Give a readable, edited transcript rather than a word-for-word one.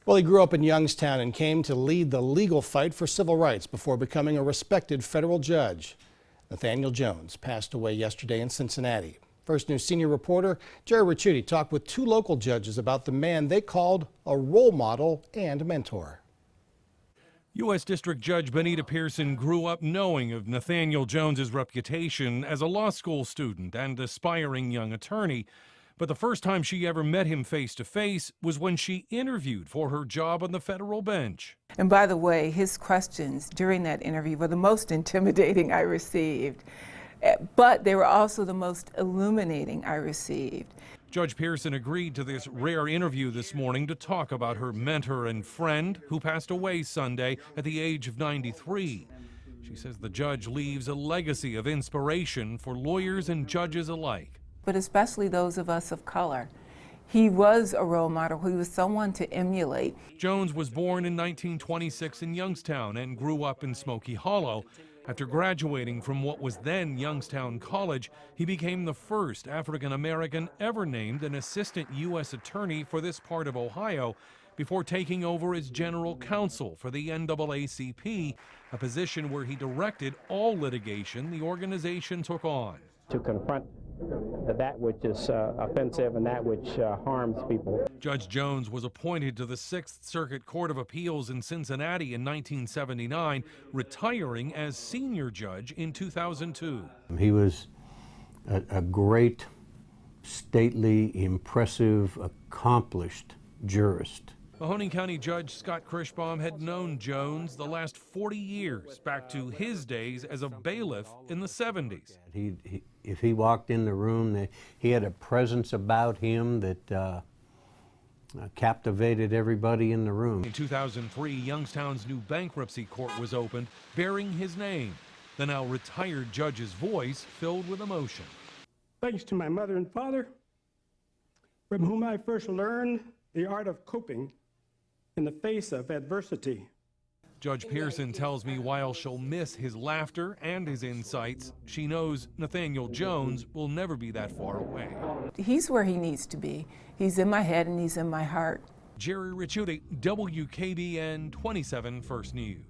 Well, he grew up in Youngstown and came to lead the legal fight for civil rights before becoming a respected federal judge. Nathaniel Jones passed away yesterday in Cincinnati. First News senior reporter Jerry Ricciuti talked with two local judges about the man they called a role model and mentor. U.S. District Judge BENITA PEARSON grew up knowing of Nathaniel Jones's reputation as a law school student and aspiring young attorney. But the first time she ever met him face-to-face was when she interviewed for her job on the federal bench. And by the way, his questions during that interview were the most intimidating I received, but they were also the most illuminating I received. Judge Pearson agreed to this rare interview this morning to talk about her mentor and friend who passed away Sunday at the age of 93. She says the judge leaves a legacy of inspiration for lawyers and judges alike, but especially those of us of color. He was a role model. He was someone to emulate. Jones was born in 1926 in Youngstown and grew up in Smoky Hollow. After graduating from what was then Youngstown College, he became the first African-American ever named an assistant U.S. attorney for this part of Ohio before taking over as general counsel for the NAACP, a position where he directed all litigation the organization took on. To confront that which is offensive and that which harms people. Judge Jones was appointed to the 6th Circuit Court of Appeals in Cincinnati in 1979, retiring as senior judge in 2002. He was a great, stately, impressive, accomplished jurist. Mahoning County Judge Scott KRICHBAUM had known Jones the last 40 years, back to his days as a bailiff in the 70s. If he walked in the room, he had a presence about him that captivated everybody in the room. In 2003, Youngstown's new bankruptcy court was opened, bearing his name. The now retired judge's voice filled with emotion. Thanks to my mother and father, from whom I first learned the art of coping in the face of adversity. Judge Pearson tells me while she'll miss his laughter and his insights, she knows Nathaniel Jones will never be that far away. He's where he needs to be. He's in my head and he's in my heart. Jerry Ricciuti, WKBN 27 First News.